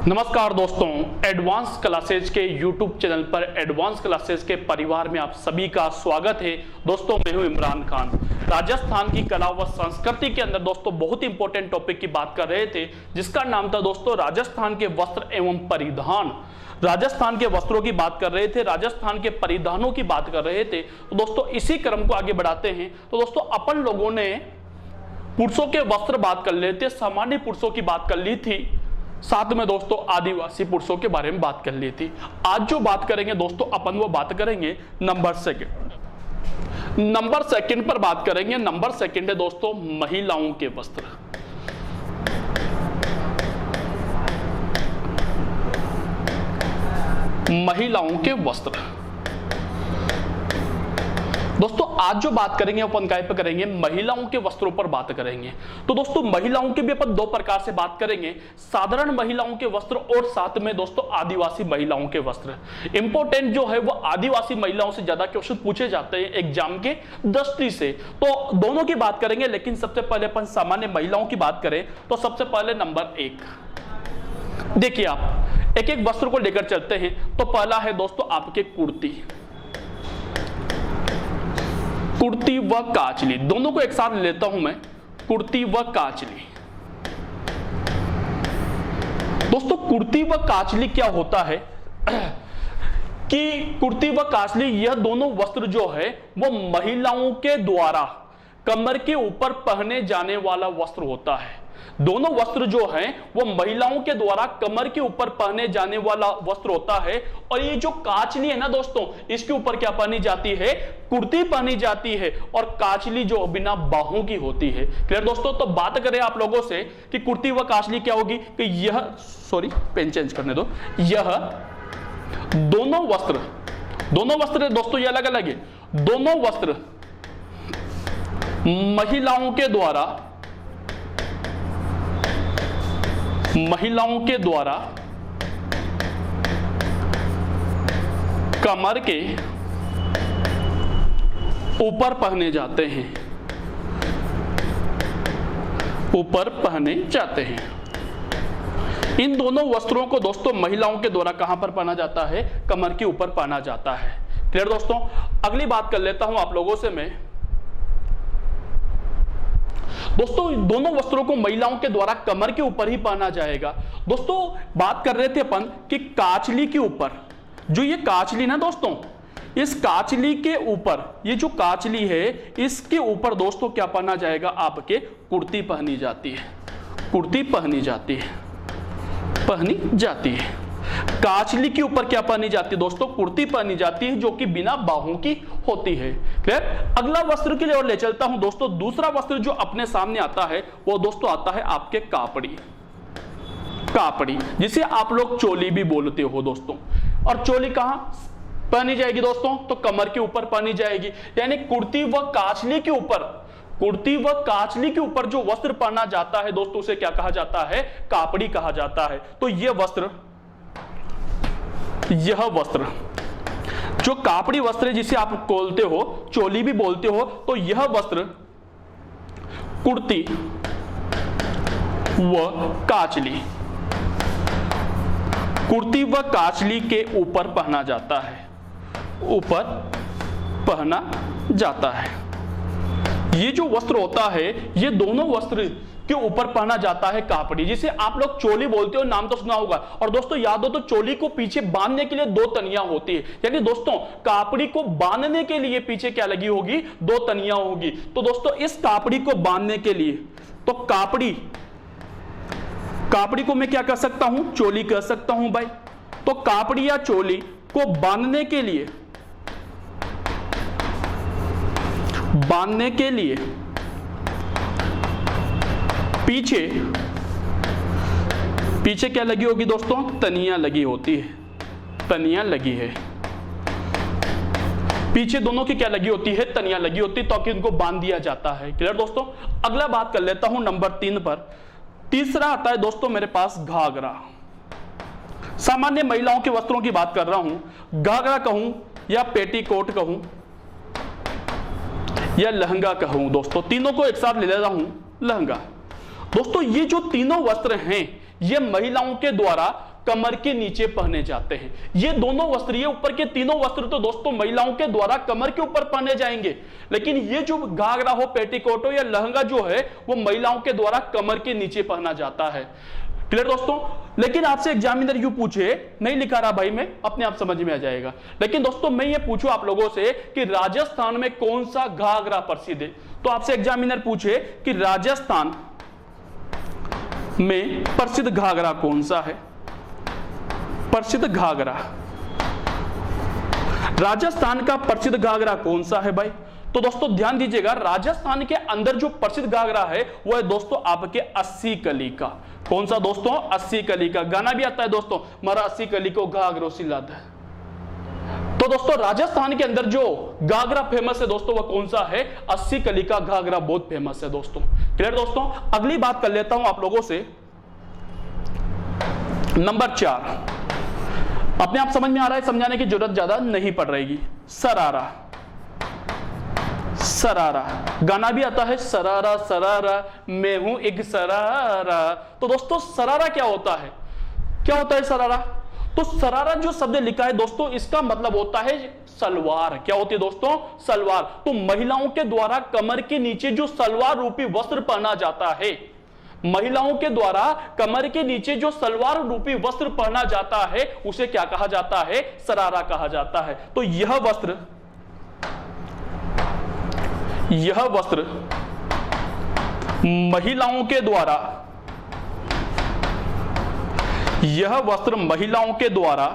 नमस्कार दोस्तों, advance classes के YouTube चैनल पर एडवांस क्लासेज के परिवार में आप सभी का स्वागत है। दोस्तों मैं हूं इमरान खान। राजस्थान की कला व संस्कृति के अंदर दोस्तों बहुत इंपॉर्टेंट टॉपिक की बात कर रहे थे, जिसका नाम था दोस्तों राजस्थान के वस्त्र एवं परिधान। राजस्थान के वस्त्रों की बात कर रहे थे, राजस्थान के परिधानों की बात कर रहे थे। तो दोस्तों इसी क्रम को आगे बढ़ाते हैं। तो दोस्तों अपन लोगों ने पुरुषों के वस्त्र बात कर लेते, सामान्य पुरुषों की बात कर ली थी, साथ में दोस्तों आदिवासी पुरुषों के बारे में बात कर ली थी। आज जो बात करेंगे दोस्तों अपन वो बात करेंगे नंबर सेकंड पर बात करेंगे। नंबर सेकंड है दोस्तों महिलाओं के वस्त्र। महिलाओं के वस्त्र दोस्तों आज जो बात करेंगे अपन काय पे करेंगे, महिलाओं के वस्त्रों पर बात करेंगे। तो दोस्तों महिलाओं के भी अपन दो प्रकार से बात करेंगे, साधारण महिलाओं के वस्त्र और साथ में दोस्तों आदिवासी महिलाओं के वस्त्र। इंपॉर्टेंट जो है वो आदिवासी महिलाओं से ज्यादा क्वेश्चन पूछे जाते हैं एग्जाम के दृष्टि से, तो दोनों की बात करेंगे। लेकिन सबसे पहले अपन सामान्य महिलाओं की बात करें तो सबसे पहले नंबर 1 देखिए, आप एक एक वस्त्र को लेकर चलते हैं। तो पहला है दोस्तों आपके कुर्ती व काचली, दोनों को एक साथ लेता हूं मैं, कुर्ती व काचली। दोस्तों कुर्ती व काचली क्या होता है कि कुर्ती व काचली यह दोनों वस्त्र जो है वो महिलाओं के द्वारा कमर के ऊपर पहने जाने वाला वस्त्र होता है। दोनों वस्त्र जो हैं वो महिलाओं के द्वारा कमर के ऊपर पहने जाने वाला वस्त्र होता है। और ये जो काचली है ना दोस्तों, इसके ऊपर क्या पहनी जाती है, कुर्ती पहनी जाती है, और काचली जो बिना बाहों की होती है। क्लियर दोस्तों? तो बात करें आप लोगों से कि कुर्ती व काचली क्या होगी, कि यह पेन चेंज करने दो, यह दोनों वस्त्र दोस्तों ये अलग अलग है। दोनों वस्त्र महिलाओं के द्वारा कमर के ऊपर पहने जाते हैं, इन दोनों वस्त्रों को दोस्तों महिलाओं के द्वारा कहां पर पहना जाता है, कमर के ऊपर पहना जाता है। क्लियर दोस्तों? अगली बात कर लेता हूं आप लोगों से मैं। दोस्तों दोनों वस्त्रों को महिलाओं के द्वारा कमर के ऊपर ही पहना जाएगा। दोस्तों बात कर रहे थे अपन कि काचली के ऊपर, जो ये काचली ना दोस्तों, इस काचली के ऊपर, ये जो काचली है इसके ऊपर दोस्तों क्या पहना जाएगा, आपके कुर्ती पहनी जाती है। काचली के ऊपर क्या पहनी जाती है दोस्तों, कुर्ती पहनी जाती है, जो कि बिना बाहों की होती है। क्लियर? अगला वस्त्र के लिए और ले चलता हूं दोस्तों। दूसरा वस्त्र जो अपने सामने आता है वो दोस्तों आता है आपके कापड़ी, जिसे आप लोग चोली भी बोलते हो दोस्तों। और चोली कहां पहनी जाएगी दोस्तों, तो कमर के ऊपर पहनी जाएगी। यानी कुर्ती व काचली के ऊपर जो वस्त्र पहना जाता है दोस्तों उसे क्या कहा जाता है, कापड़ी कहा जाता है। तो यह वस्त्र जो कापड़ी वस्त्र है, जिसे आप बोलते हो चोली भी बोलते हो, तो यह वस्त्र कुर्ती व काचली के ऊपर पहना जाता है। ये जो वस्त्र होता है ये दोनों वस्त्र के ऊपर पहना जाता है कापड़ी, जिसे आप लोग चोली बोलते हो, नाम तो सुना होगा। और दोस्तों याद हो तो चोली को पीछे बांधने के लिए 2 तनियां होती है। यानी दोस्तों कापड़ी को बांधने के लिए पीछे क्या लगी होगी, 2 तनियां होगी। तो दोस्तों इस कापड़ी को बांधने के लिए, तो कापड़ी को मैं क्या कर सकता हूं, चोली कह सकता हूं भाई। तो कापड़ी या चोली को बांधने के लिए पीछे क्या लगी होगी दोस्तों, तनियां लगी है। पीछे दोनों की क्या लगी होती है, तनियां लगी होती है, ताकि उनको बांध दिया जाता है। क्लियर दोस्तों? अगला बात कर लेता हूं नंबर 3 पर। तीसरा आता है दोस्तों मेरे पास घाघरा। सामान्य महिलाओं के वस्त्रों की बात कर रहा हूं। घाघरा कहूं या पेटीकोट कहूं या लहंगा कहूं दोस्तों, तीनों को एक साथ ले लेता हूं, लहंगा। दोस्तों ये जो तीनों वस्त्र हैं ये महिलाओं के द्वारा कमर के नीचे पहने जाते हैं। ये दोनों वस्त्र, ये ऊपर के तीनों वस्त्र तो दोस्तों महिलाओं के द्वारा कमर के ऊपर पहने जाएंगे, लेकिन ये जो घाघरा हो, पेटीकोट हो या लहंगा जो है वो महिलाओं के द्वारा कमर के नीचे पहना जाता है। क्लियर दोस्तों? लेकिन आपसे एग्जामिनर यूं पूछे, नहीं लिखा रहा भाई मैं, अपने आप समझ में आ जाएगा, लेकिन दोस्तों मैं ये पूछूं आप लोगों से कि राजस्थान में कौन सा घाघरा प्रसिद्ध है, तो आपसे एग्जामिनर पूछे कि राजस्थान में प्रसिद्ध घाघरा कौन सा है। प्रसिद्ध घाघरा, राजस्थान का प्रसिद्ध घाघरा कौन सा है भाई? तो दोस्तों ध्यान दीजिएगा, राजस्थान के अंदर जो प्रसिद्ध घाघरा है वो है दोस्तों आपके 80 कली का। कौन सा दोस्तों? 80 कली का। गाना भी आता है दोस्तों, मारा 80 कली को घाघरो सी लाद है। तो दोस्तों राजस्थान के अंदर जो घाघरा फेमस है दोस्तों वो कौन सा है? 80 कली का घाघरा बहुत फेमस है दोस्तों। क्लियर दोस्तों? अगली बात कर लेता हूं आप लोगों से, नंबर 4। अपने आप समझ में आ रहा है, समझाने की जरूरत ज्यादा नहीं पड़ रहेगी। सरारा, सरारा, गाना भी आता है, सरारा सरारा मैं हूं एक सरारा। तो दोस्तों सरारा क्या होता है? क्या होता है सरारा? तो सरारा जो शब्द लिखा है दोस्तों, इसका मतलब होता है सलवार। क्या होती है दोस्तों? सलवार। तो महिलाओं के द्वारा कमर के नीचे जो सलवार रूपी वस्त्र पहना जाता है, महिलाओं के द्वारा कमर के नीचे जो सलवार रूपी वस्त्र पहना जाता है उसे क्या कहा जाता है? सरारा कहा जाता है। तो यह वस्त्र महिलाओं के द्वारा, यह वस्त्र महिलाओं के द्वारा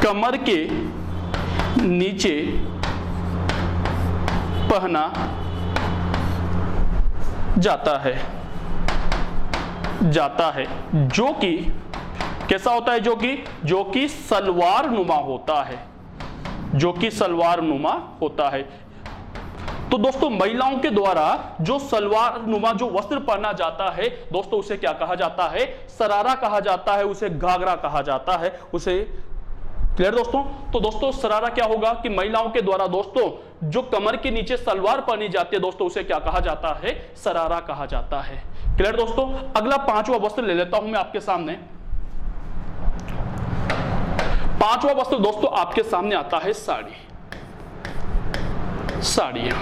कमर के नीचे पहना जाता है, जो कि कैसा होता है? जो कि सलवार नुमा होता है, जो कि सलवार नुमा होता है। तो दोस्तों महिलाओं के द्वारा जो सलवार नुमा जो वस्त्र पहना जाता है दोस्तों उसे क्या कहा जाता है? सरारा कहा जाता है, उसे घाघरा कहा जाता है, उसे। क्लियर दोस्तों? तो दोस्तों सरारा क्या होगा कि महिलाओं के द्वारा दोस्तों जो कमर के नीचे सलवार पहनी जाती है दोस्तों उसे क्या कहा जाता है? सरारा कहा जाता है। क्लियर दोस्तों? अगला 5वां वस्त्र ले लेता हूं मैं आपके सामने। 5वां वस्त्र दोस्तों आपके सामने आता है साड़ी, साड़ियां।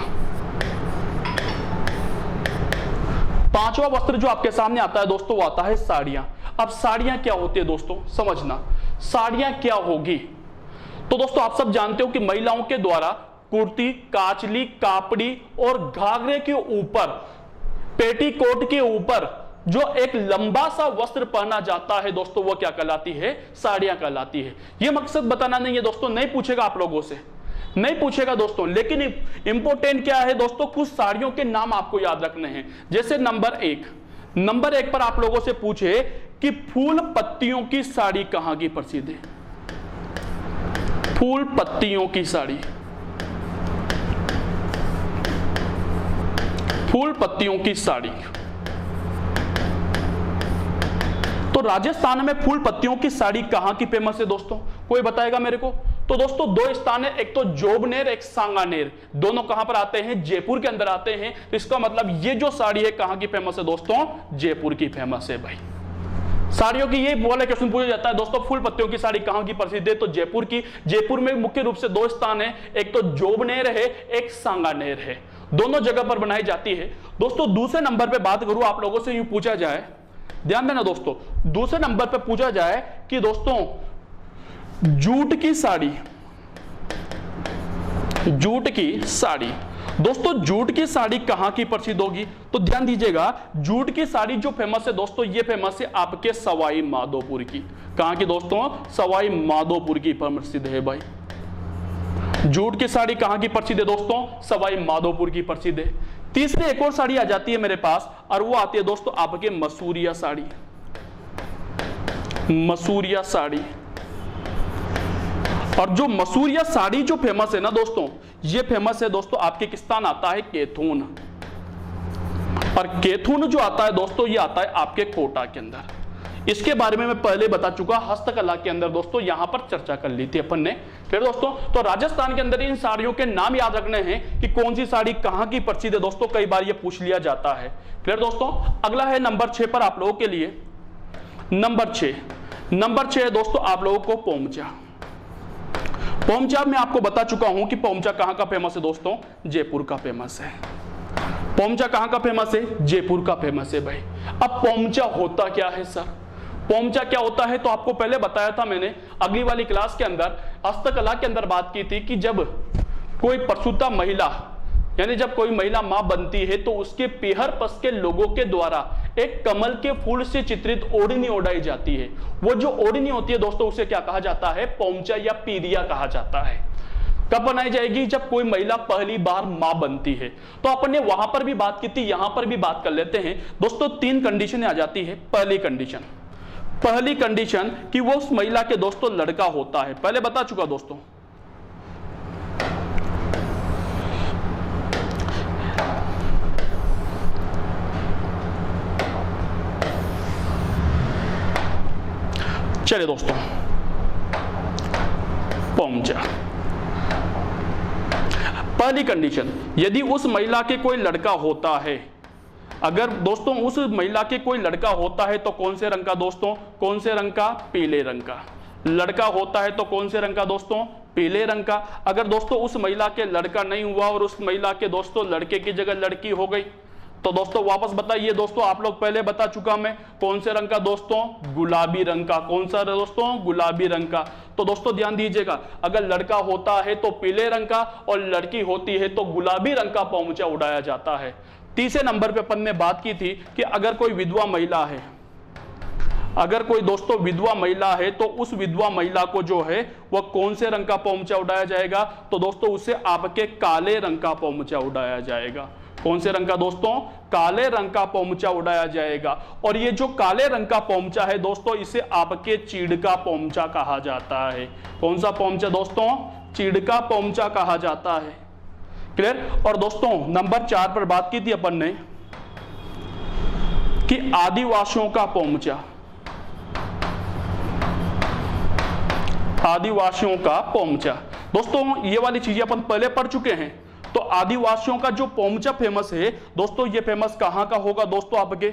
5वां वस्त्र जो आपके सामने आता है दोस्तों वो आता है साड़ियां। अब साड़ियां क्या होती है दोस्तों? समझना, साड़ियां क्या होगी? तो दोस्तों आप सब जानते हो कि महिलाओं के द्वारा कुर्ती, काचली, कापड़ी और घाघरे के ऊपर, पेटीकोट के ऊपर जो एक लंबा सा वस्त्र पहना जाता है दोस्तों वो क्या कहलाती है? साड़ियां कहलाती है। यह मकसद बताना नहीं है दोस्तों, नहीं पूछेगा आप लोगों से, नहीं पूछेगा दोस्तों, लेकिन इंपॉर्टेंट क्या है दोस्तों? कुछ साड़ियों के नाम आपको याद रखने हैं। जैसे नंबर 1 पर आप लोगों से पूछे कि फूल पत्तियों की साड़ी कहां की प्रसिद्ध है? फूल पत्तियों की साड़ी, फूल पत्तियों की साड़ी। तो राजस्थान में फूल पत्तियों की साड़ी कहां की फेमस है दोस्तों? कोई बताएगा मेरे को? तो दोस्तों 2 स्थान है, एक तो जोबनेर, एक सांगानेर। दोनों कहां पर आते हैं? जयपुर के अंदर आते हैं। तो इसका मतलब ये जो साड़ी है कहां की फेमस है दोस्तों? जयपुर की फेमस है भाई। साड़ियों की ये वाला क्वेश्चन पूछा जाता है दोस्तों, फूल पत्तियों की साड़ी कहां की प्रसिद्ध है? तो जयपुर की। जयपुर में मुख्य रूप से 2 स्थान है, एक तो जोबनेर है, एक सांगानेर है। दोनों जगह पर बनाई जाती है दोस्तों। दूसरे नंबर पे बात करूं आप लोगों से, यूं पूछा जाए, ध्यान देना दोस्तों, दूसरे नंबर पे पूछा जाए कि दोस्तों जूट की साड़ी, जूट की साड़ी, दोस्तों जूट की साड़ी कहां की प्रसिद्ध होगी? तो ध्यान दीजिएगा, जूट की साड़ी जो फेमस है दोस्तों, ये फेमस है आपके सवाई माधोपुर की। कहां की दोस्तों? सवाई माधोपुर की प्रसिद्ध है भाई। जूट की साड़ी कहां की प्रसिद्ध है दोस्तों? सवाई माधोपुर की प्रसिद्ध है। तीसरी एक और साड़ी आ जाती है मेरे पास, और वो आती है दोस्तों आपके मसूरिया साड़ी, मसूरिया साड़ी। और जो मसूरिया साड़ी जो फेमस है ना दोस्तों, ये फेमस है दोस्तों आपके किस स्थान आता है? कैथून। और कैथून जो आता है दोस्तों, ये आता है आपके कोटा के अंदर। इसके बारे में मैं पहले बता चुका, हस्तकला के अंदर दोस्तों यहां पर चर्चा कर ली थी अपन ने। फिर दोस्तों तो राजस्थान के अंदर इन साड़ियों के नाम याद रखने हैं कि कौन सी साड़ी कहां की प्रसिद्ध है दोस्तों, कई बार ये पूछ लिया जाता है। फिर दोस्तों अगला है नंबर 6 पर आप लोगों के लिए, नंबर 6 है दोस्तों आप लोगों को पोमचा। पोमचा मैं आपको बता चुका हूं कि पोमचा कहां का फेमस है दोस्तों, जयपुर का फेमस है। पोमचा कहां का फेमस है, जयपुर का फेमस है भाई। अब पोमचा होता क्या है सर, पोमचा क्या होता है, तो आपको पहले बताया था मैंने अगली वाली क्लास के अंदर, हस्तकला के अंदर बात की थी कि जब कोई प्रसूता महिला, यानी जब कोई महिला मां बनती है तो उसके पेहर पस के लोगों के द्वारा एक कमल के फूल से चित्रित ओढ़नी ओढ़ाई जाती है। वो जो ओढ़नी होती है दोस्तों उसे क्या कहा जाता है, पोमचा या पीरिया कहा जाता है। कब बनाई जाएगी, जब कोई महिला पहली बार मां बनती है। तो अपन ने वहां पर भी बात की थी, यहां पर भी बात कर लेते हैं दोस्तों। 3 कंडीशन आ जाती है। पहली कंडीशन कि वो उस महिला के दोस्तों लड़का होता है, पहले बता चुका दोस्तों। चलिए दोस्तों, पोमचा पहली कंडीशन, यदि उस महिला के कोई लड़का होता है, अगर दोस्तों उस महिला के कोई लड़का होता है तो कौन से रंग का दोस्तों, कौन से रंग का, पीले रंग का। लड़का होता है तो कौन से रंग का दोस्तों, पीले रंग का। अगर दोस्तों उस महिला के लड़का नहीं हुआ और उस महिला के दोस्तों लड़के की जगह लड़की हो गई, तो दोस्तों वापस बताइए दोस्तों, आप लोग पहले बता चुका मैं, कौन से रंग का दोस्तों, गुलाबी रंग का। कौन सा दोस्तों, गुलाबी रंग का। तो दोस्तों ध्यान दीजिएगा, अगर लड़का होता है तो पीले रंग का और लड़की होती है तो गुलाबी रंग का पोमचा उड़ाया जाता है। तीसरे नंबर पे अपन ने बात की थी कि अगर कोई विधवा महिला है, अगर कोई दोस्तों विधवा महिला है तो उस विधवा महिला को जो है वह कौन से रंग का पोमचा उड़ाया जाएगा, तो दोस्तों उसे आपके काले रंग का पोमचा उड़ाया जाएगा। कौन से रंग का दोस्तों, काले रंग का पोमचा उड़ाया जाएगा। और ये जो काले रंग का पोमचा है दोस्तों, इसे आपके चीड़ का पोमचा कहा जाता है। कौन सा पोमचा दोस्तों, चीड़ का पोमचा कहा जाता है। क्लियर। और दोस्तों नंबर 4 पर बात की थी अपन ने कि आदिवासियों का पोमचा, आदिवासियों का पोमचा। दोस्तों ये वाली चीजें अपन पहले पढ़ चुके हैं। तो आदिवासियों का जो पोमचा फेमस है दोस्तों, ये फेमस कहां का होगा दोस्तों, आपके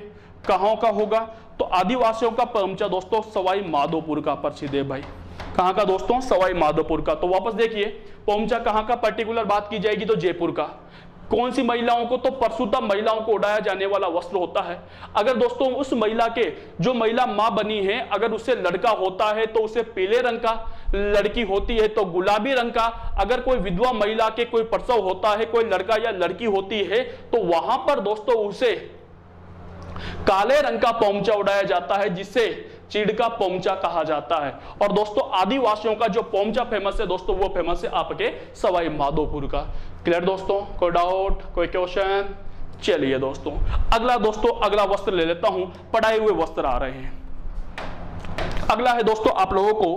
कहां का होगा, तो आदिवासियों का पोमचा दोस्तों सवाई माधोपुर का प्रसिद्ध है भाई। कहां का दोस्तों, सवाई माधोपुर का। तो वापस देखिए, पोमचा कहां का पर्टिकुलर बात की जाएगी तो जयपुर का। कौन सी महिलाओं को, तो प्रसूता महिलाओं को उड़ाया जाने वाला वस्त्र होता है। अगर दोस्तों उस महिला के, जो महिला मां बनी है, अगर उससे लड़का होता है तो उसे पीले रंग का, लड़की होती है तो गुलाबी रंग का। अगर कोई विधवा महिला के कोई प्रसव होता है, कोई लड़का या लड़की होती है, तो वहां पर दोस्तों उसे काले रंग का पोमचा उड़ाया जाता है, जिससे चीड़ का पोमचा कहा जाता है। और दोस्तों आदिवासियों का जो पोमचा फेमस है दोस्तों, वो फेमस है आपके सवाई माधोपुर का। क्लियर दोस्तों, कोई डाउट, कोई क्वेश्चन? चलिए दोस्तों अगला, दोस्तों अगला वस्त्र ले लेता हूं। पढ़ाए हुए वस्त्र आ रहे हैं। अगला है दोस्तों आप लोगों को,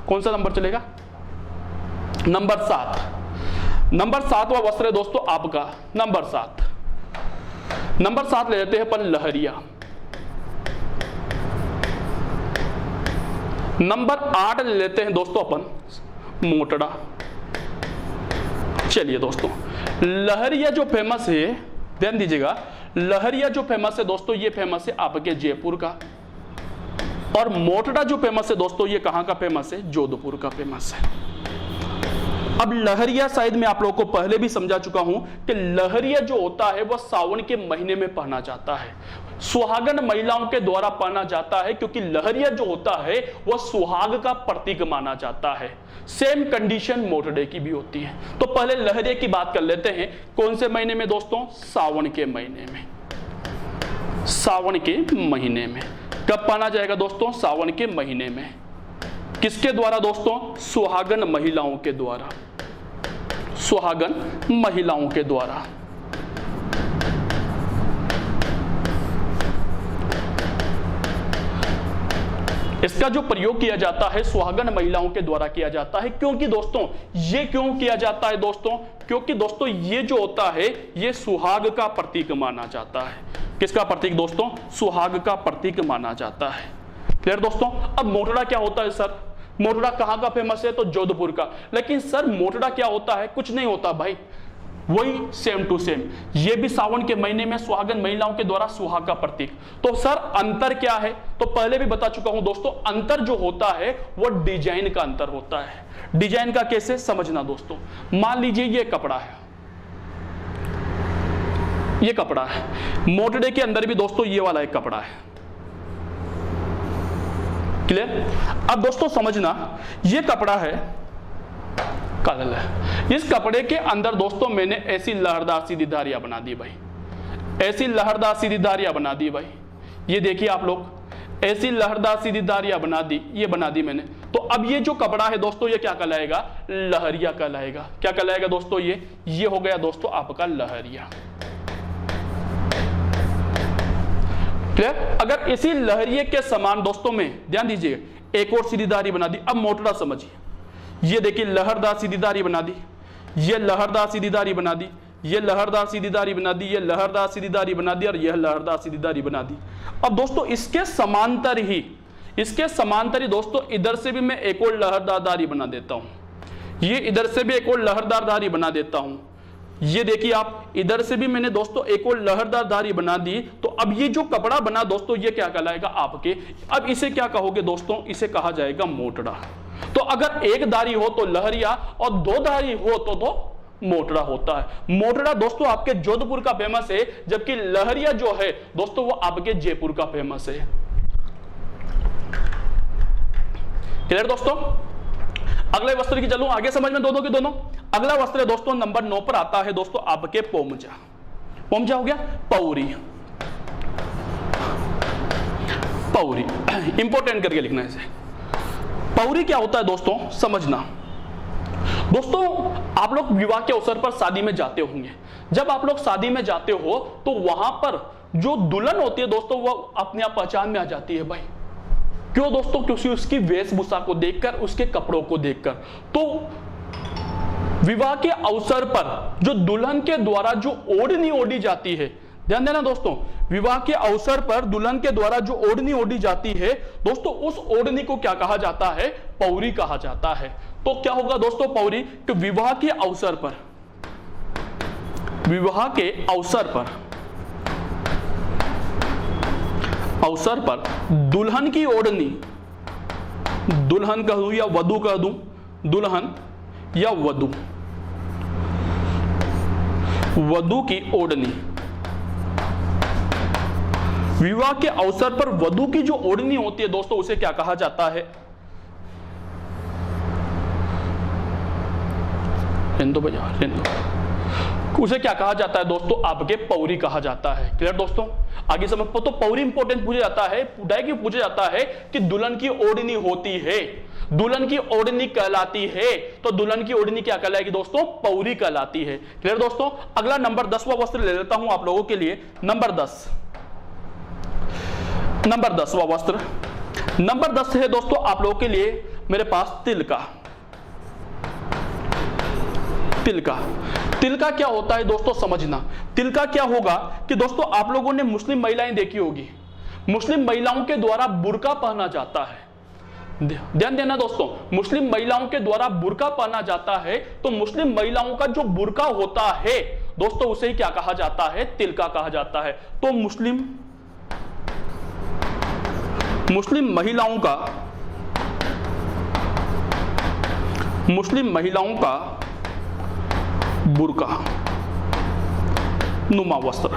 कौन सा नंबर चलेगा, नंबर 7। नंबर 7वां वस्त्र है दोस्तों आपका नंबर 7। नंबर 7 ले लेते हैं अपन, लहरिया। नंबर 8 ले लेते हैं दोस्तों अपन, मोटड़ा। चलिए दोस्तों, लहरिया जो फेमस है, ध्यान दीजिएगा, लहरिया जो फेमस है दोस्तों, ये फेमस है आपके जयपुर का। और मोटड़ा जो फेमस है दोस्तों, ये कहां का फेमस है, जोधपुर का फेमस है। अब लहरिया शायद मैं आप लोगों को पहले भी समझा चुका हूं कि लहरिया जो होता है वह सावन के महीने में पहना जाता है, सुहागन महिलाओं के द्वारा पहना जाता है, क्योंकि लहरिया जो होता है वह सुहाग का प्रतीक माना जाता है। सेम कंडीशन मोटड़े की भी होती है। तो पहले लहरिया की बात कर लेते हैं। कौन से महीने में दोस्तों, सावन के महीने में। सावन के महीने में कब पहना जाएगा दोस्तों, सावन के महीने में। किसके द्वारा दोस्तों, सुहागन महिलाओं के द्वारा, सुहागन महिलाओं के द्वारा। इसका जो प्रयोग किया जाता है सुहागन महिलाओं के द्वारा किया जाता है। क्योंकि दोस्तों ये क्यों किया जाता है दोस्तों, क्योंकि दोस्तों ये जो होता है ये सुहाग का प्रतीक माना जाता है। किसका प्रतीक दोस्तों, सुहाग का प्रतीक माना जाता है। क्लियर दोस्तों। अब मोटड़ा क्या होता है सर, मोटड़ा कहाँ का फेमस है, तो जोधपुर का। लेकिन सर मोटड़ा क्या होता है, कुछ नहीं होता भाई, वही सेम टू सेम, ये भी सावन के महीने में सुहागन महिलाओं के द्वारा सुहाग का प्रतीक। तो सर अंतर क्या है, तो पहले भी बता चुका हूं दोस्तों, अंतर जो होता है वो डिजाइन का अंतर होता है। डिजाइन का कैसे समझना दोस्तों, मान लीजिए ये कपड़ा है, ये कपड़ा है, मोटड़े के अंदर भी दोस्तों ये वाला एक कपड़ा है। क्लियर। अब दोस्तों समझना, ये कपड़ा है, कलर है, इस कपड़े के अंदर दोस्तों मैंने ऐसी लहरदार सीधी धारियां बना दी भाई, ऐसी लहरदार सीधी धारियां बना दी भाई, ये देखिए आप लोग, ऐसी लहरदार सीधी धारियां बना दी, ये बना दी मैंने। तो अब ये जो कपड़ा है दोस्तों ये क्या कहलाएगा, लहरिया कहलाएगा। क्या कहलाएगा दोस्तों, ये हो गया दोस्तों आपका लहरिया। क्लियर। अगर इसी लहरिये के समान दोस्तों में ध्यान दीजिए एक और सीधी धारी बना दी। अब मोटड़ा समझिए, ये देखिए लहरदार सीधी धारी बना दी, ये लहरदार सीधी धारी बना दी, ये लहरदार सीधी धारी बना दी, ये लहरदार सीधी धारी बना दी और यह लहरदार सीधी धारी बना दी। अब दोस्तों इसके समांतर ही दोस्तों इधर से भी मैं एक और लहरदार धारी बना देता हूं, ये इधर से भी एक और लहरदार धारी बना देता हूं। ये देखिए आप, इधर से भी मैंने दोस्तों एक और लहरदार धारी बना दी। तो अब ये जो कपड़ा बना दोस्तों ये क्या कहलाएगा आपके, अब इसे क्या कहोगे दोस्तों, इसे कहा जाएगा मोटड़ा। तो अगर एक धारी हो तो लहरिया और दो धारी हो तो मोटड़ा होता है। मोटड़ा दोस्तों आपके जोधपुर का फेमस है, जबकि लहरिया जो है दोस्तों वो आपके जयपुर का फेमस है। क्लियर दोस्तों। अगले वस्त्र की चलूं आगे समझ में दोनों के दोनों। अगला वस्त्र है दोस्तों नंबर 9 पर आता है दोस्तों आपके पोमजा। पोमजा हो गया पौरी, पौरी इंपॉर्टेंट करके लिखना है इसे। पौरी क्या होता है दोस्तों समझना। दोस्तों आप लोग विवाह के अवसर पर शादी में जाते होंगे, जब आप लोग शादी में जाते हो तो वहां पर जो दुल्हन होती है दोस्तों वो अपने आप पहचान में आ जाती है भाई। क्यों दोस्तों, क्योंकि उसकी वेशभूषा को देखकर, उसके कपड़ों को देखकर। तो विवाह के अवसर पर जो दुल्हन के द्वारा जो ओढ़नी ओढ़ी जाती है, ध्यान देना दोस्तों, विवाह के अवसर पर दुल्हन के द्वारा जो ओढ़नी ओढ़ी जाती है दोस्तों, उस ओढ़नी को क्या कहा जाता है, पौरी कहा जाता है। तो क्या होगा दोस्तों पौरी, कि विवाह के अवसर पर, विवाह के अवसर पर दुल्हन की ओढ़नी, दुल्हन कह दूं या वधू कह दूं, दुल्हन या वधू, वधू की ओढ़नी, विवाह के अवसर पर वधू की जो ओढ़नी होती है दोस्तों उसे क्या कहा जाता है, उसे क्या कहा जाता है दोस्तों, आपके पौरी कहा जाता है। क्लियर दोस्तों। आगे समझ। तो पौरी इंपॉर्टेंट पूछा जाता है, पूछा जाता है कि दुल्हन की ओढ़नी होती है, दुल्हन की ओढ़नी कहलाती है, तो दुल्हन की ओढ़नी क्या कहलाएगी दोस्तों, पौरी कहलाती है। क्लियर दोस्तों। अगला नंबर 10वां वस्त्र ले लेता हूं आप लोगों के लिए। नंबर 10वां वस्त्र, नंबर 10 है दोस्तों आप लोगों के लिए मेरे पास तिलका। तिलका क्या होता है दोस्तों समझना। तिलका क्या होगा कि दोस्तों आप लोगों ने मुस्लिम महिलाएं देखी होगी, मुस्लिम महिलाओं के द्वारा बुर्का पहना जाता है। ध्यान देना दोस्तों, मुस्लिम महिलाओं के द्वारा बुर्का पहना जाता है। तो मुस्लिम महिलाओं का जो बुर्का होता है दोस्तों उसे क्या कहा जाता है, तिलका कहा जाता है। तो मुस्लिम महिलाओं का बुर्का नुमा वस्त्र,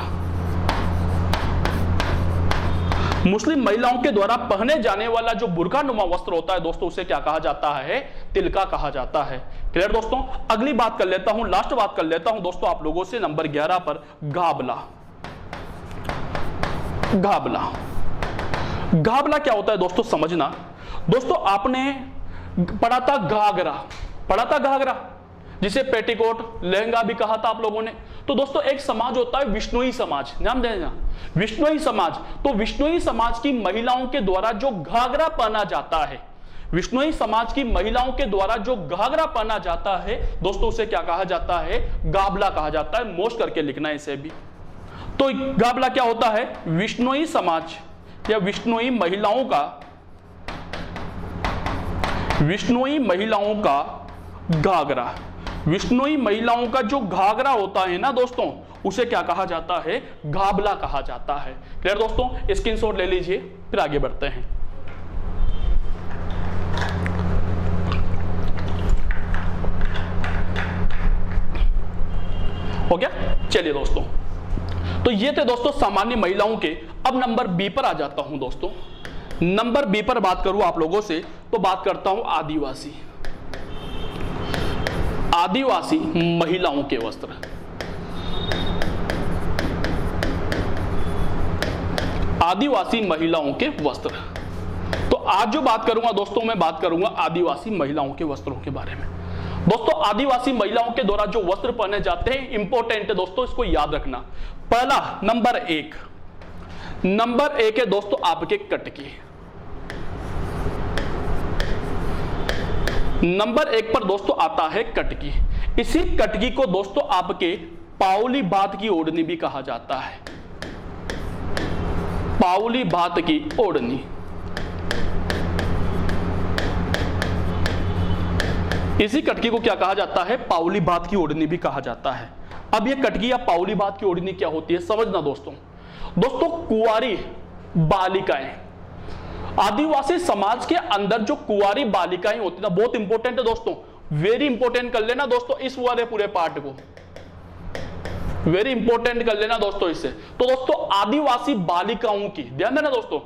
मुस्लिम महिलाओं के द्वारा पहने जाने वाला जो बुर्का नुमा वस्त्र होता है दोस्तों उसे क्या कहा जाता है, तिलका कहा जाता है। क्लियर दोस्तों। अगली बात कर लेता हूं, लास्ट बात कर लेता हूं दोस्तों आप लोगों से नंबर 11 पर घाबला। घाबला क्या होता है दोस्तों समझना। दोस्तों आपने पढ़ा था घाघरा, जिसे पेटीकोट लहंगा भी कहा था आप लोगों ने। तो दोस्तों एक समाज होता है विष्णुई समाज, नाम देना, विष्णुई समाज। तो विष्णुई समाज की महिलाओं के द्वारा जो घाघरा पहना जाता है, विष्णुई समाज की महिलाओं के द्वारा जो घाघरा पहना जाता है दोस्तों उसे क्या कहा जाता है, गाबला कहा जाता है। मोस्ट करके लिखना है इसे भी। तो गाबला क्या होता है, विष्णुई समाज या विष्णुई महिलाओं का विश्नोई महिलाओं का घाघरा, विश्नोई महिलाओं का जो घाघरा होता है ना दोस्तों, उसे क्या कहा जाता है? घाबला कहा जाता है। क्लियर दोस्तों? स्क्रीनशॉट ले लीजिए, फिर आगे बढ़ते हैं। हो गया? चलिए दोस्तों, तो ये थे दोस्तों सामान्य महिलाओं के। अब नंबर बी पर आ जाता हूं दोस्तों। नंबर बी पर बात करूं आप लोगों से, तो बात करता हूं आदिवासी, आदिवासी महिलाओं के वस्त्र। आदिवासी महिलाओं के वस्त्र। तो आज जो बात करूंगा दोस्तों, मैं बात करूंगा आदिवासी महिलाओं के वस्त्रों के बारे में। दोस्तों आदिवासी महिलाओं के द्वारा जो वस्त्र पहने जाते हैं, इंपॉर्टेंट है दोस्तों, इसको याद रखना। पहला नंबर एक है दोस्तों आपके कटकी। नंबर एक पर दोस्तों आता है कटकी। इसी कटकी को दोस्तों आपके पाउली भात की ओढ़नी भी कहा जाता है। पाउली भात की ओढ़नी, इसी कटकी को क्या कहा जाता है? पाउली भात की ओढ़नी भी कहा जाता है। अब ये कटकी या पाउली भात की ओढ़नी क्या होती है, समझना दोस्तों। दोस्तों कुंवारी बालिकाएं, आदिवासी समाज के अंदर जो कुंवारी बालिकाएं होती है ना, बहुत इंपॉर्टेंट है दोस्तों, वेरी इंपॉर्टेंट कर लेना दोस्तों इस वाले पूरे पार्ट को, वेरी इंपॉर्टेंट कर लेना दोस्तों इससे। तो दोस्तों आदिवासी बालिकाओं की, ध्यान देना दोस्तों,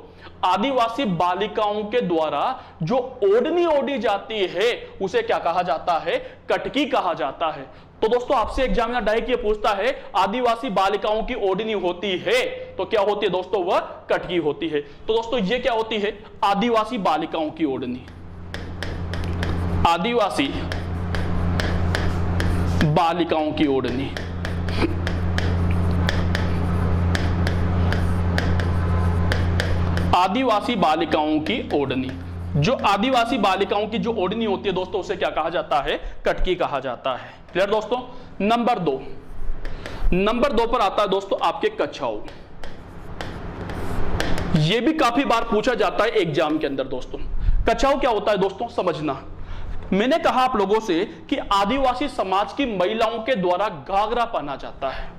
आदिवासी बालिकाओं के द्वारा जो ओढ़नी ओढ़ी जाती है उसे क्या कहा जाता है? कटकी कहा जाता है। तो दोस्तों आपसे एग्जामिनर डायरेक्ट ये पूछता है आदिवासी बालिकाओं की ओढ़नी होती है तो क्या होती है दोस्तों? वह कटकी होती है। तो दोस्तों ये क्या होती है? आदिवासी बालिकाओं की ओढ़नी, आदिवासी बालिकाओं की ओढ़नी। आदिवासी बालिकाओं की ओढ़नी, जो आदिवासी बालिकाओं की जो ओढ़नी होती है दोस्तों, उसे क्या कहा जाता है? कटकी कहा जाता है। क्लियर दोस्तों? नंबर दो पर आता है दोस्तों आपके कछाऊ। यह भी काफी बार पूछा जाता है एग्जाम के अंदर दोस्तों। कछाऊ क्या होता है दोस्तों, समझना। मैंने कहा आप लोगों से कि आदिवासी समाज की महिलाओं के द्वारा घाघरा पहना जाता है।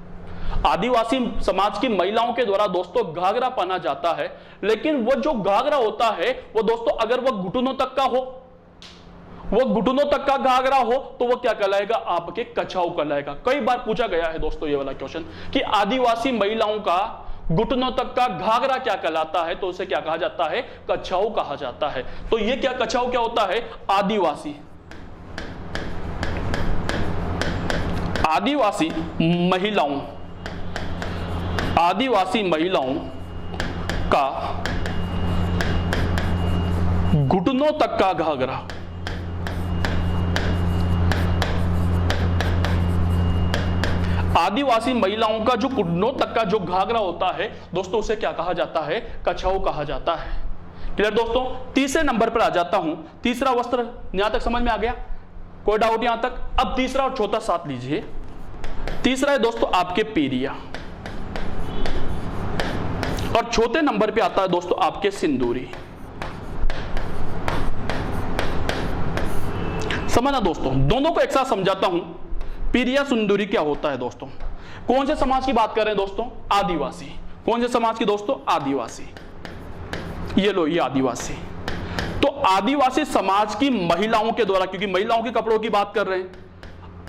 आदिवासी समाज की महिलाओं के द्वारा दोस्तों घाघरा पहना जाता है, लेकिन वो जो घाघरा होता है वो दोस्तों अगर वो घुटनों तक का हो, वो घुटनों तक का घाघरा हो तो वो क्या कहलाएगा? आपके कछाऊ कहलाएगा। कई बार पूछा गया है दोस्तों ये वाला क्वेश्चन कि आदिवासी महिलाओं का घुटनों तक का घाघरा क्या कहलाता है, तो उसे क्या कहा जाता है? कछाऊ कहा जाता है। तो ये क्या कछाऊ क्या होता है? आदिवासी महिलाओं का घुटनों तक का घाघरा। आदिवासी महिलाओं का जो घुटनों तक का जो घाघरा होता है दोस्तों, उसे क्या कहा जाता है? कछाऊ कहा जाता है। क्लियर दोस्तों? तीसरे नंबर पर आ जाता हूं। तीसरा वस्त्र यहां तक समझ में आ गया? कोई डाउट यहां तक? अब तीसरा और चौथा साथ लीजिए। तीसरा है दोस्तों आपके पीरिया, और चौथे नंबर पे आता है दोस्तों आपके सिंदूरी। समझना दोस्तों, दोनों को एक साथ समझाता हूं। पीरिया सिंदूरी क्या होता है दोस्तों? कौन से समाज की बात कर रहे हैं दोस्तों? आदिवासी। कौन से समाज की दोस्तों? आदिवासी। ये लो, ये आदिवासी। तो आदिवासी समाज की महिलाओं के द्वारा, क्योंकि महिलाओं के कपड़ों की बात कर रहे हैं,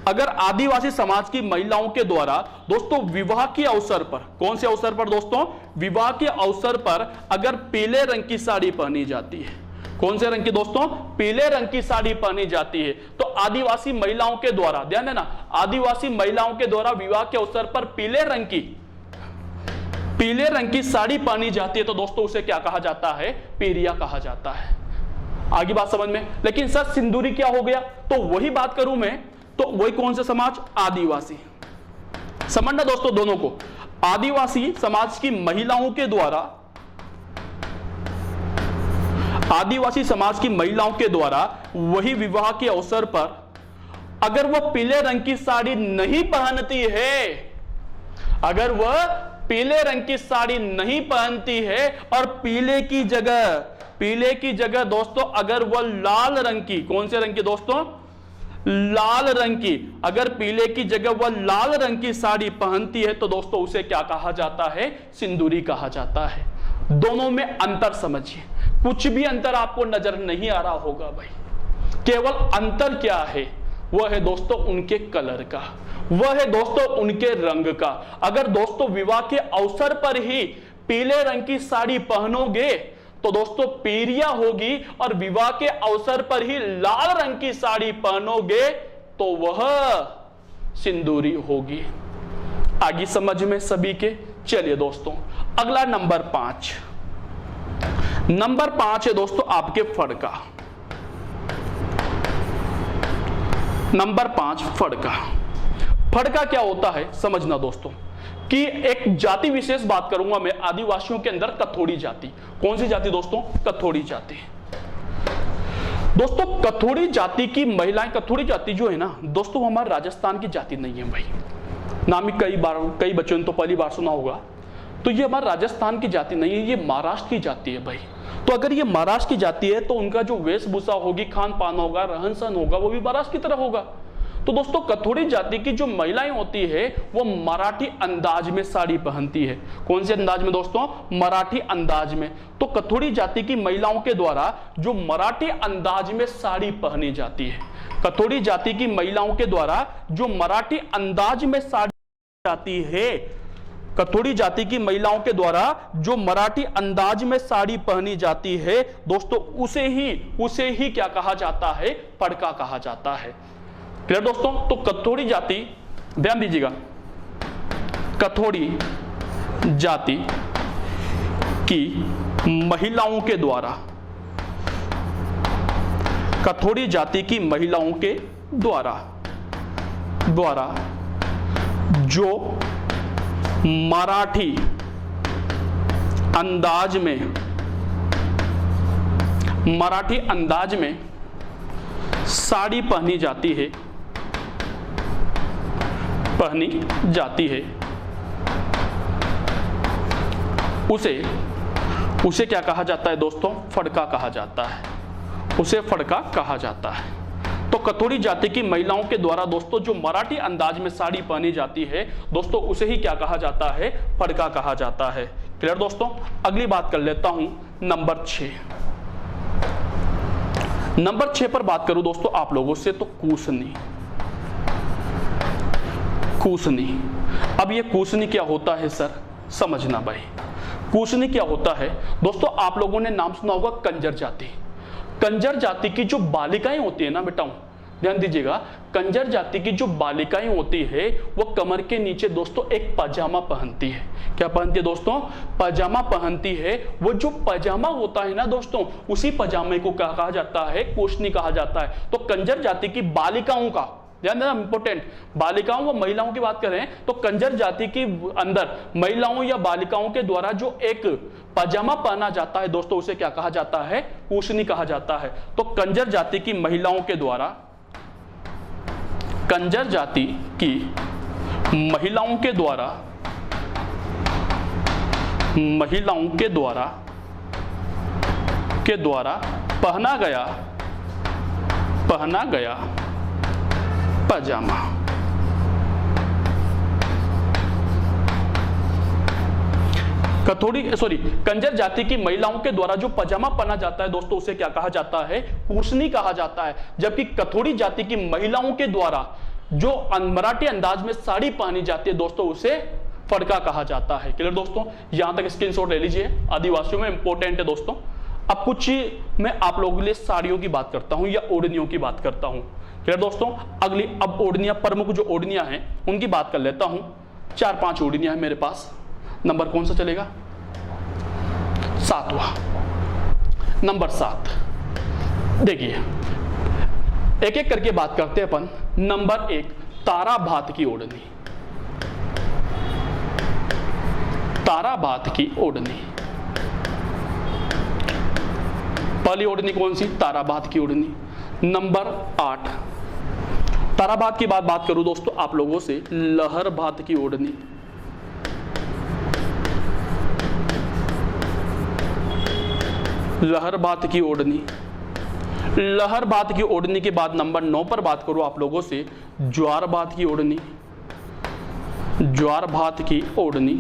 अगर आदिवासी समाज की महिलाओं के द्वारा दोस्तों विवाह के अवसर पर, कौन से अवसर पर दोस्तों? विवाह के अवसर पर अगर पीले रंग की साड़ी पहनी जाती है, कौन से रंग की दोस्तों? पीले रंग की साड़ी पहनी जाती है, तो आदिवासी महिलाओं के द्वारा, ध्यान देना, आदिवासी महिलाओं के द्वारा विवाह के अवसर पर पीले रंग की साड़ी पहनी जाती है, तो दोस्तों उसे क्या कहा जाता है? पीरिया कहा जाता है। आगे बात समझ में? लेकिन सर सिंदूरी क्या हो गया? तो वही बात करूं मैं, तो वही कौन से समाज? आदिवासी। समझना दोस्तों दोनों को, आदिवासी समाज की महिलाओं के द्वारा, आदिवासी समाज की महिलाओं के द्वारा वही विवाह के अवसर पर अगर वह पीले रंग की साड़ी नहीं पहनती है, अगर वह पीले रंग की साड़ी नहीं पहनती है और पीले की जगह पीले की जगह दोस्तों अगर वह लाल रंग की, कौन से रंग की दोस्तों, लाल रंग की, अगर पीले की जगह वह लाल रंग की साड़ी पहनती है तो दोस्तों उसे क्या कहा जाता है, सिंदूरी कहा जाता है। दोनों में अंतर समझिए, कुछ भी अंतर आपको नजर नहीं आ रहा होगा भाई, केवल अंतर क्या है, वह है दोस्तों उनके कलर का, वह है दोस्तों उनके रंग का। अगर दोस्तों विवाह के अवसर पर ही पीले रंग की साड़ी पहनोगे तो दोस्तों पीरिया होगी, और विवाह के अवसर पर ही लाल रंग की साड़ी पहनोगे तो वह सिंदूरी होगी। आगे समझ में सभी के। चलिए दोस्तों अगला नंबर 5, नंबर 5 है दोस्तों आपके फड़का। नंबर 5 फड़का। फड़का क्या होता है समझना दोस्तों, कि एक जाति विशेष बात करूंगा मैं, आदिवासियों के अंदर कथोड़ी जाति। कौन सी जाति दोस्तों, कथोड़ी जाति। दोस्तों कथोड़ी जाति की महिलाएं, कथोड़ी जाति जो है ना दोस्तों, हमारे राजस्थान की जाति नहीं है भाई, नाम ही कई बच्चों ने तो पहली बार सुना होगा। तो ये हमारे राजस्थान की जाति नहीं है, ये महाराष्ट्र की जाति है भाई। तो अगर ये महाराष्ट्र की जाति है तो उनका जो वेशभूषा होगी, खान पान होगा, रहन सहन होगा, वो भी महाराष्ट्र की तरह होगा। तो दोस्तों कथोड़ी जाति की जो महिलाएं होती है वो मराठी अंदाज में साड़ी पहनती है। कौन से अंदाज में दोस्तों, मराठी अंदाज में। तो कथोड़ी जाति की महिलाओं के द्वारा जो मराठी अंदाज में साड़ी पहनी जाती है, कथोड़ी जाति की महिलाओं के द्वारा जो मराठी अंदाज में साड़ी जाती है, कथोड़ी जाति की महिलाओं के द्वारा जो मराठी अंदाज में साड़ी पहनी जाती है दोस्तों, उसे ही क्या कहा जाता है, फड़का कहा जाता है। क्लियर दोस्तों। तो कथोड़ी जाति, ध्यान दीजिएगा, कथोड़ी जाति की महिलाओं के द्वारा, कथोड़ी जाति की महिलाओं के द्वारा जो मराठी अंदाज में साड़ी पहनी जाती है, उसे क्या कहा जाता है दोस्तों, फड़का कहा जाता है, उसे फड़का कहा जाता है। तो कथोड़ी जाति की महिलाओं के द्वारा दोस्तों जो मराठी अंदाज में साड़ी पहनी जाती है दोस्तों, उसे ही क्या कहा जाता है, फड़का कहा जाता है। क्लियर दोस्तों। अगली बात कर लेता हूं नंबर 6। नंबर 6 पर बात करूं दोस्तों आप लोगों से, तो कूसनी। अब ये कूसनी क्या होता है सर, समझना भाई। कूसनी क्या होता है दोस्तों, आप लोगों ने नाम सुना होगा कंजर जाति। कंजर जाति की जो बालिकाएं होती है ना बेटाओं, ध्यान दीजिएगा, कंजर जाति की जो बालिकाएं होती है वो कमर के नीचे दोस्तों एक पजामा पहनती है। क्या पहनती है दोस्तों, पजामा पहनती है। वो जो पजामा होता है ना दोस्तों, उसी पजामे को कहा जाता है, कूसनी कहा जाता है। तो कंजर जाति की बालिकाओं का, ध्यान देना इंपॉर्टेंट, बालिकाओं व महिलाओं की बात करें तो कंजर जाति के अंदर महिलाओं या बालिकाओं के द्वारा जो एक पजामा पहना जाता है दोस्तों, उसे क्या कहा जाता है, कूसनी कहा जाता है। तो कंजर जाति की महिलाओं के द्वारा, कंजर जाति की महिलाओं के द्वारा पहना गया पजामा। कंजर जाति की महिलाओं के द्वारा जो पजामा पहना जाता है दोस्तों, उसे क्या कहा जाता है, कूसनी कहा जाता है। जबकि कथोड़ी जाति की महिलाओं के द्वारा जो मराठी अंदाज में साड़ी पहनी जाती है दोस्तों, उसे फड़का कहा जाता है। क्लियर दोस्तों। यहां तक स्क्रीनशॉट ले लीजिए, आदिवासियों में इंपॉर्टेंट है दोस्तों। अब कुछ मैं आप लोगों के लिए साड़ियों की बात करता हूं या ओढ़नियों की बात करता हूं। क्लियर दोस्तों। अब ओढ़नियां, प्रमुख जो ओढ़नियां हैं उनकी बात कर लेता हूं। 4-5 ओढ़नियां हैं मेरे पास। नंबर कौन सा चलेगा, 7वां। नंबर 7 देखिए, एक एक करके बात करते हैं अपन। नंबर 1 ताराभात की ओढ़नी। ताराभात की ओढ़नी, पहली ओढ़नी कौन सी, ताराभात की ओढ़नी। नंबर 8 ताराभात की बात करूं दोस्तों आप लोगों से, लहर भात की ओढ़नी। लहरबात की ओढ़नी। लहरबात की ओढ़नी के बाद नंबर 9 पर बात करूं आप लोगों से, ज्वारबात की ओढ़नी। ज्वारभात की ओढ़नी।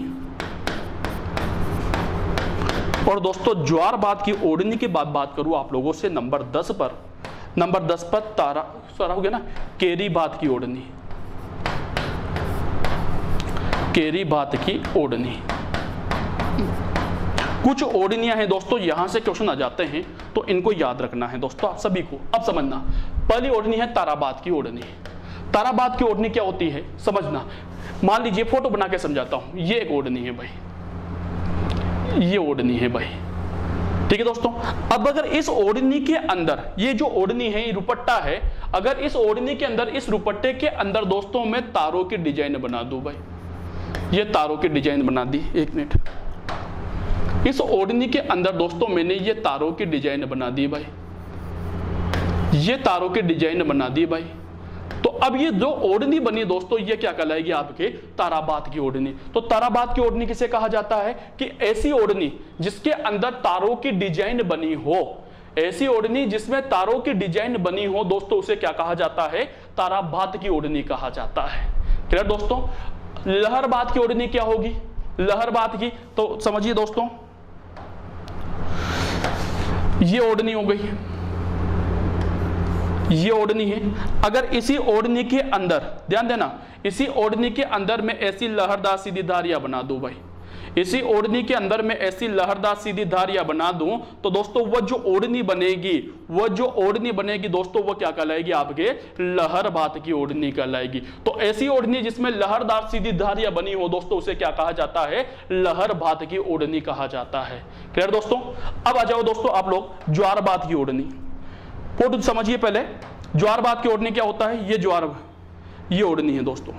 और दोस्तों ज्वारभात की ओढ़नी के बाद बात करूं आप लोगों से नंबर 10 पर। नंबर 10 पर सारा हो गया ना, केरीबात की ओढ़नी। केरीबात की ओढ़नी। कुछ ओढ़नियां हैं दोस्तों, यहां से क्वेश्चन आ जाते हैं तो इनको याद रखना है दोस्तों आप सभी को। अब समझना, पहली ओढ़नी है ताराबात की ओढ़नी। ताराबात की ओढ़नी क्या होती है समझना। मान लीजिए फोटो बना के समझाता हूं, ये एक ओढ़नी है भाई, ये ओढ़नी है भाई, ठीक है दोस्तों। अब अगर इस ओढ़नी के अंदर, ये जो ओढ़नी है ये दुपट्टा है, अगर इस ओढ़नी के अंदर, इस दुपट्टे के अंदर दोस्तों मैं तारों की डिजाइन बना दूं भाई, ये तारों की डिजाइन बना दी, एक मिनट, इस ओढ़नी के अंदर दोस्तों मैंने ये तारों की डिजाइन बना दी भाई, ये तारों की डिजाइन बना दी भाई। तो अब ये जो ओढ़नी बनी दोस्तों, ये क्या कहलाएगी आपके ताराबात की ओढ़नी। तो ताराबात की ओढ़नी किसे कहा जाता है कि ऐसी ओढ़नी जिसके अंदर तारों की डिजाइन बनी हो, ऐसी ओढ़नी जिसमें तारों की डिजाइन बनी हो दोस्तों, उसे क्या कहा जाता है, ताराबात की ओढ़नी कहा जाता है। क्लियर दोस्तों। लहरबात की ओढ़नी क्या होगी, लहरबात की, तो समझिए दोस्तों, ये ओढ़नी हो गई, ये ओढ़नी है। अगर इसी ओढ़नी के अंदर, ध्यान देना, इसी ओढ़नी के अंदर मैं ऐसी लहरदार सीधी धारियां बना दूं भाई, इसी ओढ़नी के अंदर मैं ऐसी लहरदार सीधी धारियां बना दूं, तो दोस्तों वो जो ओढ़नी बनेगी, वो जो ओढ़नी बनेगी दोस्तों, वो क्या कहलाएगी आपके लहरबात की ओढ़नी कहलाएगी। तो ऐसी ओढ़नी जिसमें लहरदार सीधी धारियां बनी हो दोस्तों, उसे क्या कहा जाता है, लहरबात की ओढ़नी कहा जाता है। क्लियर दोस्तों। अब आ जाओ दोस्तों आप लोग ज्वारबात की ओढ़नी। फोटो समझिए पहले, ज्वारबात की ओढ़नी क्या होता है, ये ज्वार, ये ओढ़नी है दोस्तों,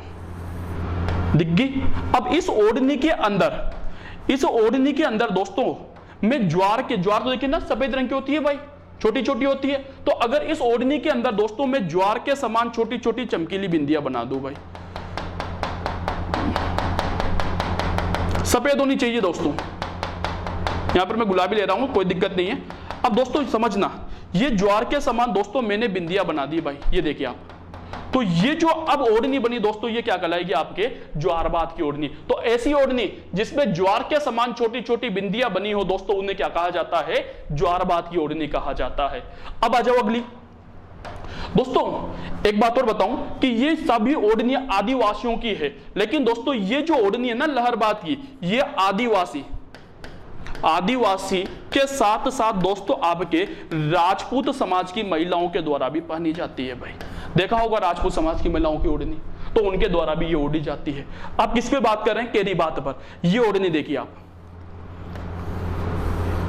दिख गई। अब इस ओढ़नी के अंदर, इस ओढ़नी के अंदर दोस्तों मैं ज्वार तो देखिए ना सफेद रंग की होती है भाई, छोटी छोटी होती है। तो अगर इस ओढ़नी के अंदर दोस्तों मैं ज्वार के समान छोटी छोटी चमकीली बिंदियां बना दूं भाई, सफेद होनी चाहिए दोस्तों, यहां पर मैं गुलाबी ले रहा हूं, कोई दिक्कत नहीं है। अब दोस्तों समझना, ये ज्वार के समान दोस्तों मैंने बिंदियां बना दी भाई, ये देखिए आप। तो ये जो अब ओढ़नी बनी दोस्तों, ये क्या कहलाएगी आपके ज्वारबात की ओढ़नी। तो ऐसी ओढ़नी जिसमें ज्वार के समान छोटी छोटी बिंदियां बनी हो दोस्तों, उन्हें क्या कहा जाता है, ज्वारबात की ओढ़नी कहा जाता है। अब आ जाओ अगली दोस्तों, एक बात और बताऊं कि ये सभी ओढ़नियां आदिवासियों की है, लेकिन दोस्तों ये जो ओढ़नी है ना लहरबात की, ये आदिवासी के साथ साथ दोस्तों आपके राजपूत समाज की महिलाओं के द्वारा भी पहनी जाती है भाई। देखा होगा राजपूत समाज की महिलाओं की ओढ़नी, तो उनके द्वारा भी ये ओढ़ी जाती है। आप किस पे बात कर रहे हैं, केरीबात पर। ये ओढ़नी देखिए आप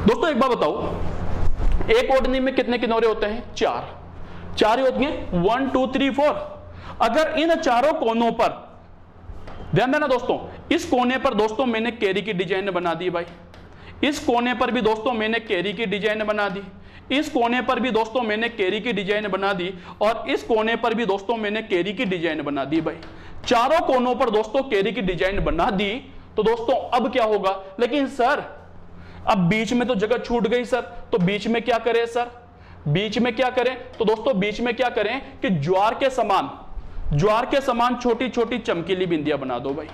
दोस्तों, एक बात बताओ, एक ओढ़नी में कितने किनारे होते हैं, चार ही होती हैं, 1 2 3 4। अगर इन चारों कोनों पर ध्यान देना दोस्तों, इस कोने पर दोस्तों मैंने केरी की डिजाइन बना दी भाई, इस कोने पर भी दोस्तों मैंने केरी की डिजाइन बना दी, इस कोने पर भी दोस्तों मैंने केरी की डिजाइन बना दी, और इस कोने पर भी दोस्तों मैंने केरी की डिजाइन बना दी भाई। चारों कोनों पर दोस्तों केरी की डिजाइन बना दी। तो दोस्तों अब क्या होगा, लेकिन सर अब बीच में तो जगह छूट गई सर, तो बीच में क्या करें सर, बीच में क्या करें, तो दोस्तों बीच में क्या करें कि ज्वार के समान छोटी छोटी चमकीली बिंदियां बना दो भाई।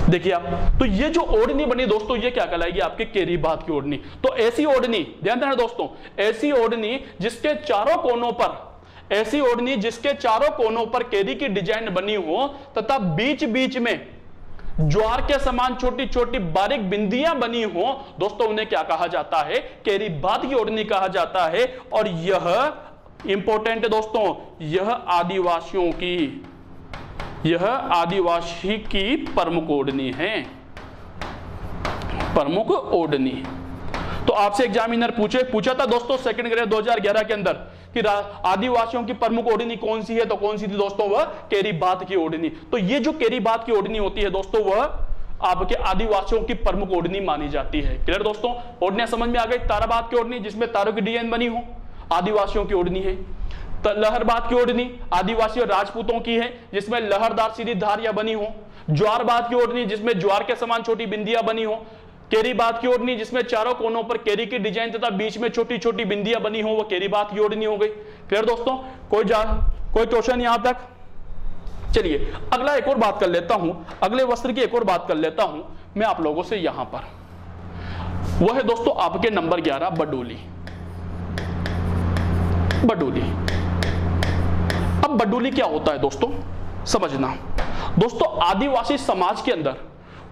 देखिए आप, तो ये जो ओढ़नी बनी दोस्तों, ये क्या कहलाएगी आपके केरीबात की ओढ़नी। तो ऐसी ओढ़नी, ध्यान देना दोस्तों, ऐसी ओढ़नी जिसके चारों कोनों पर, ऐसी ओढ़नी जिसके चारों कोनों पर केरी की डिजाइन बनी हो तथा बीच बीच में ज्वार के समान छोटी छोटी बारीक बिंदियां बनी हो दोस्तों, उन्हें क्या कहा जाता है, केरीबात की ओढ़नी कहा जाता है। और यह इंपॉर्टेंट है दोस्तों, यह आदिवासी की प्रमुख ओढ़नी है, प्रमुख ओढ़नी। तो आपसे एग्जामिनर पूछा था दोस्तों सेकंड ग्रेड 2011 के अंदर कि आदिवासियों की प्रमुख ओढ़नी कौन सी है, तो कौन सी थी दोस्तों, वह केरीबात की ओढ़नी। तो ये जो केरीबात की ओढ़नी होती है दोस्तों, वह आपके आदिवासियों की प्रमुख ओढ़नी मानी जाती है। क्लियर दोस्तों, ओढ़नियां समझ में आ गई। ताराबात की ओढ़नी जिसमें तारों की डिजाइन बनी हो, आदिवासियों की ओढ़नी है। तो लहरबाद की ओढ़नी आदिवासी और राजपूतों की है, जिसमें लहरदार सीधी धारियां बनी हो। ज्वारबाद की ओढ़नी जिसमें ज्वार के समान छोटी बिंदियां बनी हो। केरीबाद की ओढ़नी जिसमें चारों कोनों पर केरी की डिजाइन तथा बीच में छोटी छोटी बिंदियां बनी हो, वो केरीबाद की ओढ़नी हो गई। क्लियर दोस्तों, कोई क्वेश्चन यहां तक? चलिए अगला एक और बात कर लेता हूं, अगले वस्त्र की एक और बात कर लेता हूं मैं आप लोगों से यहां पर। वह है दोस्तों आपके नंबर 11 बडोली। बडोली, अब बडोली क्या होता है दोस्तों, समझना। दोस्तों आदिवासी समाज के अंदर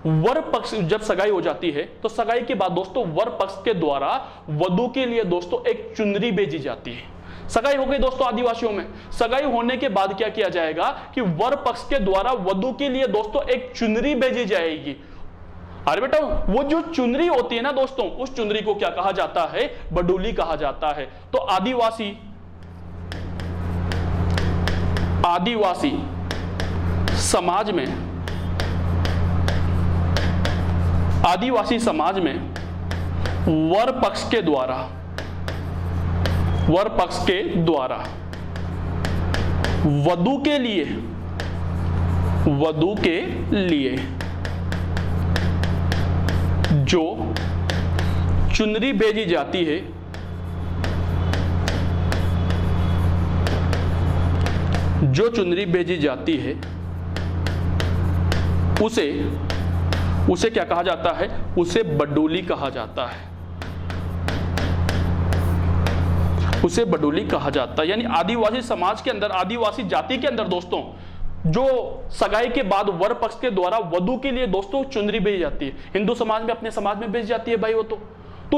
वर पक्ष जब सगाई हो जाती है तो सगाई के बाद दोस्तों वर पक्ष के द्वारा वधू के लिए दोस्तों एक चुनरी भेजी जाती है। सगाई हो गई दोस्तों आदिवासियों में, सगाई होने के बाद क्या किया जाएगा कि वर पक्ष के द्वारा वधू के लिए दोस्तों एक चुनरी भेजी जाएगी। अरे बेटा वो जो चुनरी होती है ना दोस्तों, उस चुनरी को क्या कहा जाता है? बडोली कहा जाता है। तो आदिवासी समाज में, आदिवासी समाज में वर पक्ष के द्वारा वधू के लिए जो चुनरी भेजी जाती है, उसे क्या कहा जाता है? उसे बडोली कहा जाता है। उसे बडोली कहा जाता है। यानी आदिवासी समाज के अंदर, आदिवासी जाति के अंदर दोस्तों जो सगाई के बाद वर पक्ष के द्वारा वधू के लिए दोस्तों चुनरी भेजी जाती है। हिंदू समाज में अपने समाज में भेजी जाती है भाई वो तो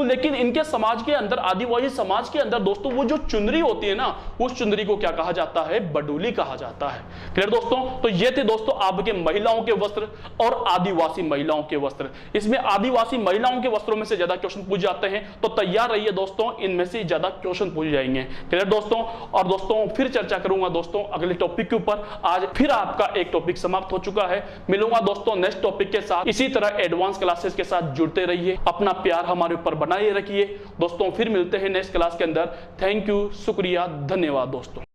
लेकिन इनके समाज के अंदर, आदिवासी समाज के अंदर दोस्तों वो जो चुनरी होती है ना, उस चुनरी को क्या कहा जाता है? बडोली कहा जाता है। क्लियर दोस्तों, तो ये थे दोस्तों आपके महिलाओं के वस्त्र और आदिवासी महिलाओं के वस्त्र। इसमें आदिवासी महिलाओं के वस्त्रों में से ज्यादा क्वेश्चन पूछ जाते हैं, तो तैयार रहिए दोस्तों, इनमें से ज्यादा क्वेश्चन पूछ जाएंगे। क्लियर दोस्तों, और दोस्तों फिर चर्चा करूंगा दोस्तों अगले टॉपिक के ऊपर। आज फिर आपका एक टॉपिक समाप्त हो चुका है। मिलूंगा दोस्तों नेक्स्ट टॉपिक के साथ। इसी तरह एडवांस क्लासेस के साथ जुड़ते रहिए, अपना प्यार हमारे ऊपर बनाए रखिए दोस्तों। फिर मिलते हैं नेक्स्ट क्लास के अंदर। थैंक यू, शुक्रिया, धन्यवाद दोस्तों।